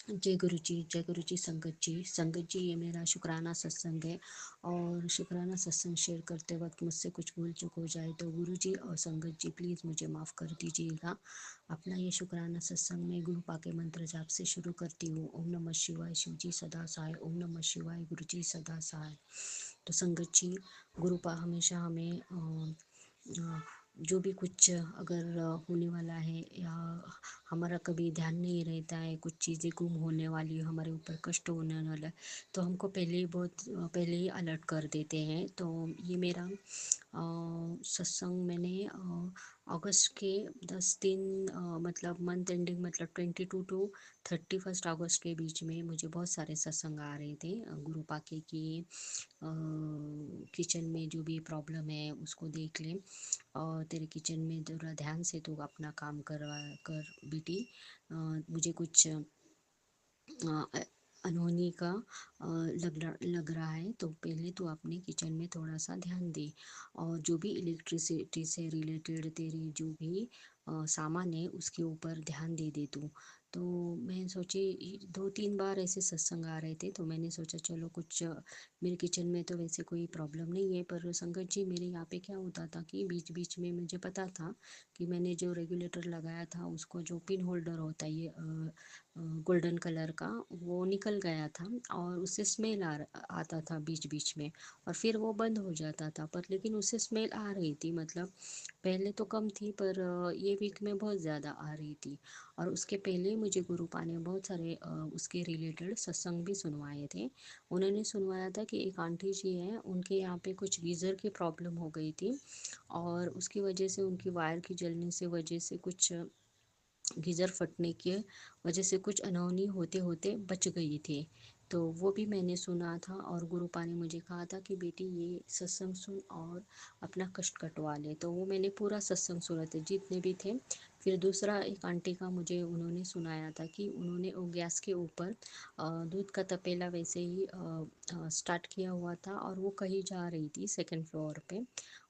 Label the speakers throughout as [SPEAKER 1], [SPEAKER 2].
[SPEAKER 1] जय गुरु जी, संगत जी, ये मेरा शुक्राना सत्संग है। और शुक्राना सत्संग शेयर करते वक्त मुझसे कुछ भूल चूक हो जाए तो गुरु जी और संगत जी प्लीज़ मुझे माफ़ कर दीजिएगा। अपना ये शुक्राना सत्संग में गुरु पाके मंत्र जाप से शुरू करती हूँ। ओम नमः शिवाय, शिव जी सदा सहाय। ओम नमः शिवाय, गुरु जी सदा सहाय। तो संगत जी, गुरु पा हमेशा हमें जो भी कुछ अगर होने वाला है या हमारा कभी ध्यान नहीं रहता है, कुछ चीज़ें गुम होने वाली है, हमारे ऊपर कष्ट होने वाला है, तो हमको पहले ही बहुत पहले ही अलर्ट कर देते हैं। तो ये मेरा सत्संग मैंने अगस्त के 10 दिन मतलब मंथ एंडिंग मतलब 22 to 31 अगस्त के बीच में मुझे बहुत सारे सत्संग आ रहे थे। गुरु पाके की किचन में जो भी प्रॉब्लम है उसको देख ले, और तेरे किचन में थोड़ा ध्यान से तू अपना काम करवा कर बेटी। मुझे कुछ अनहोनी का लग रहा है, तो पहले तो अपने किचन में थोड़ा सा ध्यान दे। और जो भी इलेक्ट्रिसिटी से रिलेटेड तेरी जो भी सामान है उसके ऊपर ध्यान दे दे तू। तो मैं सोची 2-3 बार ऐसे सत्संग आ रहे थे, तो मैंने सोचा चलो कुछ मेरे किचन में तो वैसे कोई प्रॉब्लम नहीं है, पर संगत जी मेरे यहाँ पे क्या होता था कि बीच बीच में मुझे पता था कि मैंने जो रेगुलेटर लगाया था उसको जो पिन होल्डर होता है ये गोल्डन कलर का, वो निकल गया था और उससे स्मेल आता था बीच बीच में, और फिर वो बंद हो जाता था। पर लेकिन उससे स्मेल आ रही थी, मतलब पहले तो कम थी पर ये वीक में बहुत ज़्यादा आ रही थी। और उसके पहले मुझे गुरुपा ने बहुत सारे उसके रिलेटेड सत्संग भी सुनवाए थे। उन्होंने सुनवाया था कि एक आंटी जी हैं, उनके यहाँ पे कुछ गीज़र की प्रॉब्लम हो गई थी, और उसकी वजह से उनकी वायर की जलने से वजह से कुछ गीज़र फटने की वजह से कुछ अनहोनी होते होते बच गई थी। तो वो भी मैंने सुना था, और गुरुपा ने मुझे कहा था कि बेटी ये सत्संग सुन और अपना कष्ट कटवा ले। तो वो मैंने पूरा सत्संग सुना था जितने भी थे। फिर दूसरा एक आंटी का मुझे उन्होंने सुनाया था कि उन्होंने वो गैस के ऊपर दूध का तपेला वैसे ही स्टार्ट किया हुआ था, और वो कहीं जा रही थी सेकंड फ्लोर पे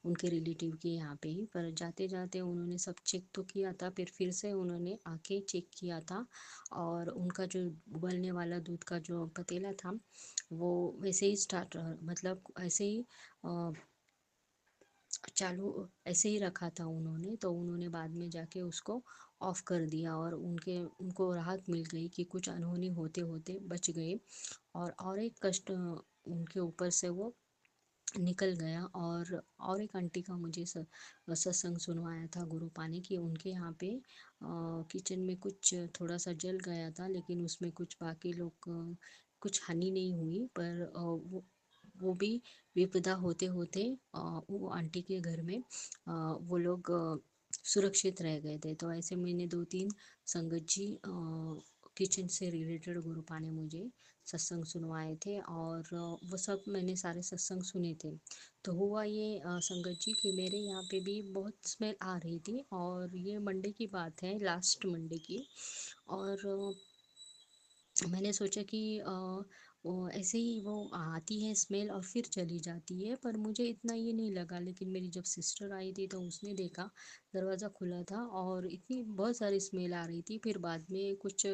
[SPEAKER 1] उनके रिलेटिव के यहाँ पे ही, पर जाते जाते उन्होंने सब चेक तो किया था, फिर से उन्होंने आके चेक किया था, और उनका जो उबलने वाला दूध का जो पतीला था वो वैसे ही स्टार्ट मतलब ऐसे ही चालू ऐसे ही रखा था उन्होंने। तो उन्होंने बाद में जाके उसको ऑफ कर दिया, और उनको राहत मिल गई कि कुछ अनहोनी होते होते बच गए, और एक कष्ट उनके ऊपर से वो निकल गया। और एक आंटी का मुझे सत्संग सुनवाया था गुरु पानी की, उनके यहाँ पे किचन में कुछ थोड़ा सा जल गया था, लेकिन उसमें कुछ बाकी लोग कुछ हानि नहीं हुई, पर वो भी विपदा होते होते वो आंटी के घर में वो लोग सुरक्षित रह गए थे। तो ऐसे मैंने 2-3 संगत जी किचन से रिलेटेड गुरुपा ने मुझे सत्संग सुनवाए थे, और वो सब मैंने सारे सत्संग सुने थे। तो हुआ ये संगत जी कि मेरे यहाँ पे भी बहुत स्मेल आ रही थी, और ये मंडे की बात है, लास्ट मंडे की। और मैंने सोचा कि वो ऐसे ही वो आती है स्मेल और फिर चली जाती है, पर मुझे इतना ये नहीं लगा। लेकिन मेरी जब सिस्टर आई थी तो उसने देखा दरवाज़ा खुला था और इतनी बहुत सारी स्मेल आ रही थी। फिर बाद में कुछ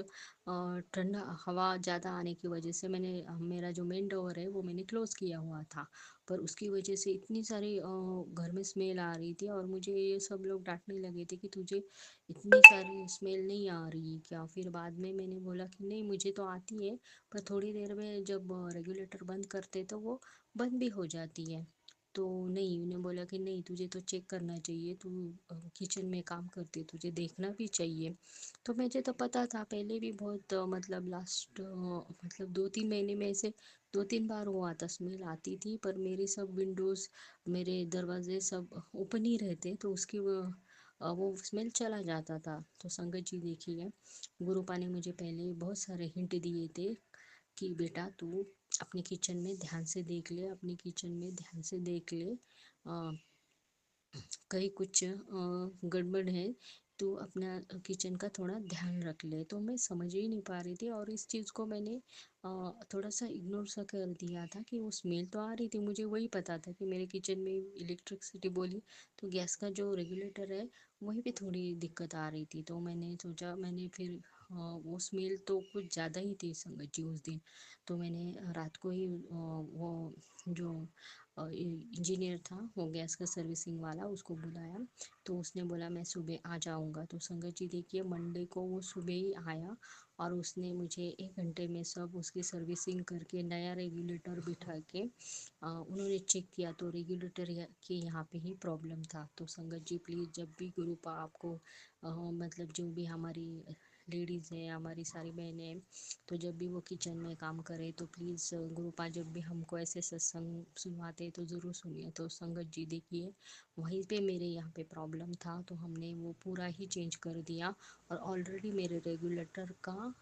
[SPEAKER 1] ठंडा हवा ज़्यादा आने की वजह से मेरा जो मेन डोर है वो मैंने क्लोज़ किया हुआ था, पर उसकी वजह से इतनी सारी घर में स्मेल आ रही थी, और मुझे ये सब लोग डांटने लगे थे कि तुझे इतनी सारी स्मेल नहीं आ रही है क्या। फिर बाद में मैंने बोला कि नहीं मुझे तो आती है, पर थोड़ी देर में जब रेगुलेटर बंद करते तो वो बंद भी हो जाती है। तो नहीं, उन्हें बोला कि नहीं तुझे तो चेक करना चाहिए, तू किचन में काम करती है, तुझे देखना भी चाहिए। तो मुझे तो पता था पहले भी बहुत मतलब लास्ट मतलब 2-3 महीने में ऐसे 2-3 बार हुआ था, स्मेल आती थी, पर मेरे सब विंडोज़ मेरे दरवाजे सब ओपन ही रहते, तो उसकी वो स्मेल चला जाता था। तो संगत जी देखिए, गुरुपा ने मुझे पहले बहुत सारे हिंट दिए थे कि बेटा तू अपने किचन में ध्यान से देख ले, अपने किचन में ध्यान से देख ले, कहीं कुछ गड़बड़ है तो अपना किचन का थोड़ा ध्यान रख ले। तो मैं समझ ही नहीं पा रही थी, और इस चीज़ को मैंने थोड़ा सा इग्नोर सा कर दिया था कि वो स्मेल तो आ रही थी, मुझे वही पता था कि मेरे किचन में इलेक्ट्रिसिटी बोली तो गैस का जो रेगुलेटर है वहीं पे थोड़ी दिक्कत आ रही थी। तो मैंने सोचा, मैंने फिर वो स्मेल तो कुछ ज़्यादा ही थी संगत जी उस दिन। तो मैंने रात को ही वो जो इंजीनियर था, वो गैस का सर्विसिंग वाला, उसको बुलाया। तो उसने बोला मैं सुबह आ जाऊंगा। तो संगत जी देखिए, मंडे को वो सुबह ही आया और उसने मुझे 1 घंटे में सब उसकी सर्विसिंग करके नया रेगुलेटर बिठा के उन्होंने चेक किया तो रेगुलेटर के यहाँ पे ही प्रॉब्लम था। तो संगत जी प्लीज़, जब भी गुरुपा आपको मतलब जो भी हमारी लेडीज़ हैं, हमारी सारी बहनें हैं, तो जब भी वो किचन में काम करे तो प्लीज़ गुरुपा जब भी हमको ऐसे सत्संग सुनवाते हैं तो ज़रूर सुनिए। तो संगत जी देखिए, वहीं पे मेरे यहाँ पे प्रॉब्लम था तो हमने वो पूरा ही चेंज कर दिया। और ऑलरेडी मेरे रेगुलेटर का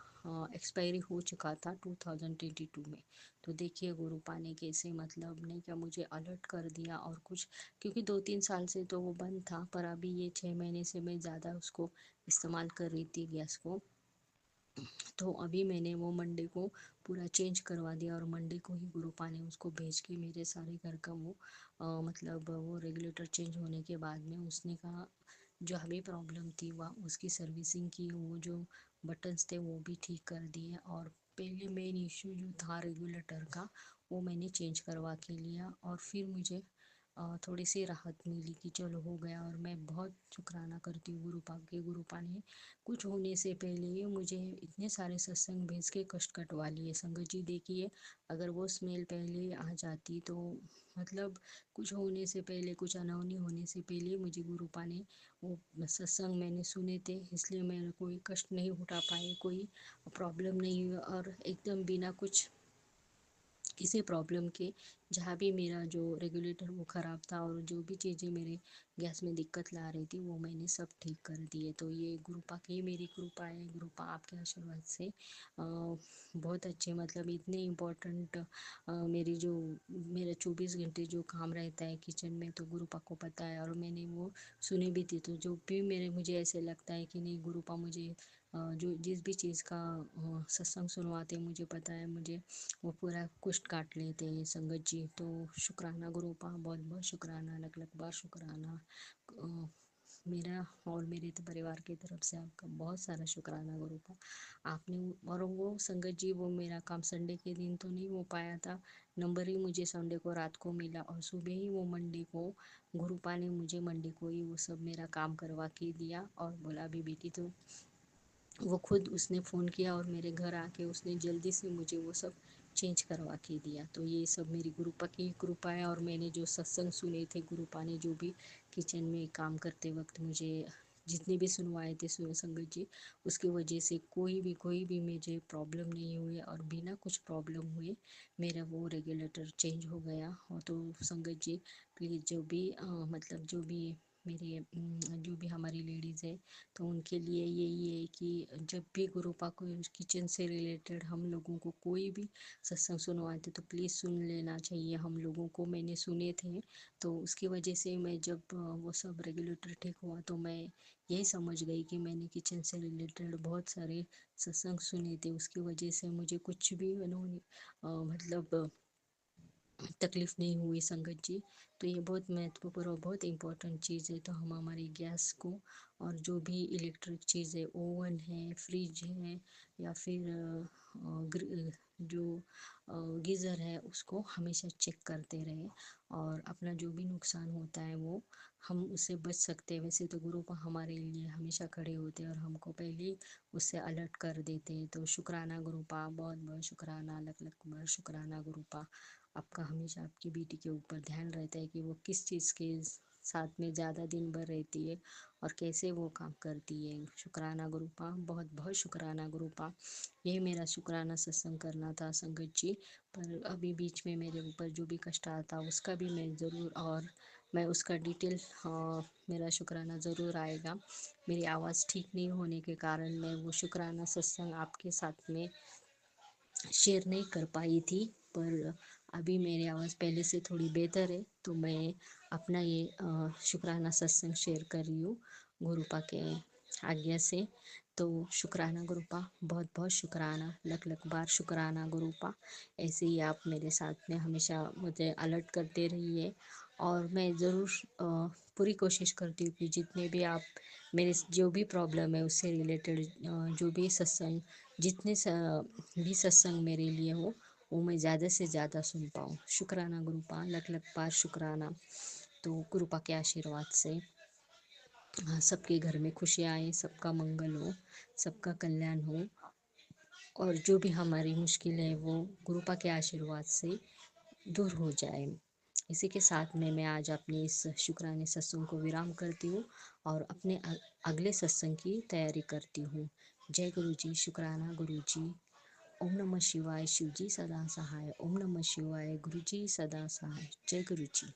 [SPEAKER 1] एक्सपायरी हो चुका था 2022 में। तो देखिए गुरुपा ने कैसे मतलब नहीं क्या मुझे अलर्ट कर दिया और कुछ, क्योंकि 2-3 साल से तो वो बंद था, पर अभी ये 6 महीने से मैं ज़्यादा उसको इस्तेमाल कर रही थी गैस को। तो अभी मैंने वो मंडे को पूरा चेंज करवा दिया और मंडे को ही गुरुपा ने उसको भेज के मेरे सारे घर का वो मतलब वो रेगुलेटर चेंज होने के बाद में उसने कहा जो हमें प्रॉब्लम थी वह उसकी सर्विसिंग की, वो जो बटन्स थे वो भी ठीक कर दिए। और पहले मेन इशू जो था रेगुलेटर का, वो मैंने चेंज करवा के लिया और फिर मुझे थोड़ी सी राहत मिली कि चलो हो गया। और मैं बहुत शुक्राना करती हूँ गुरुपा के। गुरुपा ने कुछ होने से पहले ही मुझे इतने सारे सत्संग भेज के कष्ट कटवा लिए। संगत जी देखिए, अगर वो स्मेल पहले आ जाती तो मतलब कुछ होने से पहले, कुछ अनहोनी होने से पहले मुझे गुरुपा ने वो सत्संग मैंने सुने थे, इसलिए मैं कोई कष्ट नहीं उठा पाई, कोई प्रॉब्लम नहीं हुई और एकदम बिना कुछ किसी प्रॉब्लम के। जहाँ भी मेरा जो रेगुलेटर वो ख़राब था और जो भी चीज़ें मेरे गैस में दिक्कत ला रही थी वो मैंने सब ठीक कर दिए। तो ये गुरुपा की मेरी कृपा है, गुरुपा आपके आशीर्वाद से बहुत अच्छे मतलब इतने इम्पोर्टेंट मेरी जो मेरा 24 घंटे जो काम रहता है किचन में तो गुरुपा को पता है। और मैंने वो सुनी भी थी, तो जो भी मेरे मुझे ऐसे लगता है कि नहीं गुरुपा मुझे जो जिस भी चीज़ का सत्संग सुनवाते मुझे पता है, मुझे वो पूरा कुष्ट काट लेते हैं संगत जी। तो शुक्राना गुरुपा, बहुत बहुत शुक्राना, लख लख बार शुक्राना। अ, मेरा और मेरे तो परिवार की तरफ से आपका बहुत सारा शुक्राना गुरुपा। आपने और वो संगत जी वो मेरा काम संडे के दिन तो नहीं हो पाया था, नंबर ही मुझे संडे को रात को मिला और सुबह ही वो मंडे को गुरुपा ने मुझे मंडे को ही वो सब मेरा काम करवा के दिया और बोला अभी बेटी तो वो खुद उसने फ़ोन किया और मेरे घर आके उसने जल्दी से मुझे वो सब चेंज करवा के दिया। तो ये सब मेरी गुरुपा की कृपा है। और मैंने जो सत्संग सुने थे गुरुपा ने जो भी किचन में काम करते वक्त मुझे जितने भी सुनवाए थे संगत जी, उसकी वजह से कोई भी मुझे प्रॉब्लम नहीं हुई और बिना कुछ प्रॉब्लम हुए मेरा वो रेगुलेटर चेंज हो गया। और तो संगत जी प्लीज़ जो भी मतलब जो भी मेरे जो भी हमारी लेडीज़ है तो उनके लिए यही है कि जब भी गुरुपा को किचन से रिलेटेड हम लोगों को कोई भी सत्संग सुनवाते तो प्लीज़ सुन लेना चाहिए हम लोगों को। मैंने सुने थे तो उसकी वजह से मैं जब वो सब रेगुलेटर ठीक हुआ तो मैं यही समझ गई कि मैंने किचन से रिलेटेड बहुत सारे सत्संग सुने थे, उसकी वजह से मुझे कुछ भी उन्होंने मतलब तकलीफ नहीं हुई संगत जी। तो ये बहुत महत्वपूर्ण और बहुत इम्पोर्टेंट चीज़ है। तो हम हमारी गैस को और जो भी इलेक्ट्रिक चीज़ है, ओवन है, फ्रिज है या फिर जो गीज़र है उसको हमेशा चेक करते रहें और अपना जो भी नुकसान होता है वो हम उससे बच सकते हैं। वैसे तो गुरुपा हमारे लिए हमेशा खड़े होते हैं और हमको पहले ही उससे अलर्ट कर देते हैं। तो शुक्राना गुरुपा, बहुत बहुत शुक्राना, लख लख बार शुक्राना गुरुपा। आपका हमेशा आपकी बेटी के ऊपर ध्यान रहता है कि वो किस चीज़ के साथ में ज़्यादा दिन भर रहती है और कैसे वो काम करती है। शुक्राना गुरुपा, बहुत बहुत शुक्राना गुरुपा। यही मेरा शुक्राना सत्संग करना था संगत जी। पर अभी बीच में मेरे ऊपर जो भी कष्ट आता उसका भी मैं ज़रूर और मैं उसका डिटेल मेरा शुक्राना ज़रूर आएगा। मेरी आवाज़ ठीक नहीं होने के कारण मैं वो शुक्राना सत्संग आपके साथ में शेयर नहीं कर पाई थी, पर अभी मेरी आवाज़ पहले से थोड़ी बेहतर है तो मैं अपना ये शुक्राना सत्संग शेयर कर रही हूँ गुरुपा के आज्ञा से। तो शुक्राना गुरुपा, बहुत बहुत शुक्राना, लख लख बार शुक्राना गुरुपा। ऐसे ही आप मेरे साथ में हमेशा मुझे अलर्ट करते रहिए, और मैं ज़रूर पूरी कोशिश करती हूँ कि जितने भी आप मेरे जो भी प्रॉब्लम है उससे रिलेटेड, जो भी सत्संग, जितने भी सत्संग मेरे लिए हो, वो मैं ज़्यादा से ज़्यादा सुन पाऊँ। शुक्राना गुरुपा, लख लख बार शुक्राना। तो गुरुपा के आशीर्वाद से सबके घर में खुशियाँ आए, सबका मंगल हो, सबका कल्याण हो, और जो भी हमारी मुश्किल है वो गुरुपा के आशीर्वाद से दूर हो जाए। इसी के साथ में मैं आज अपनी इस शुक्राने सत्संग को विराम करती हूँ, और अपने अगले सत्संग की तैयारी करती हूँ। जय गुरु जी, शुक्राना गुरु जी। ओम नमः शिवाय, शिव जी सदा सहाय। ओम नमः शिवाय, गुरु जी सदा सहाय। जय गुरु जी।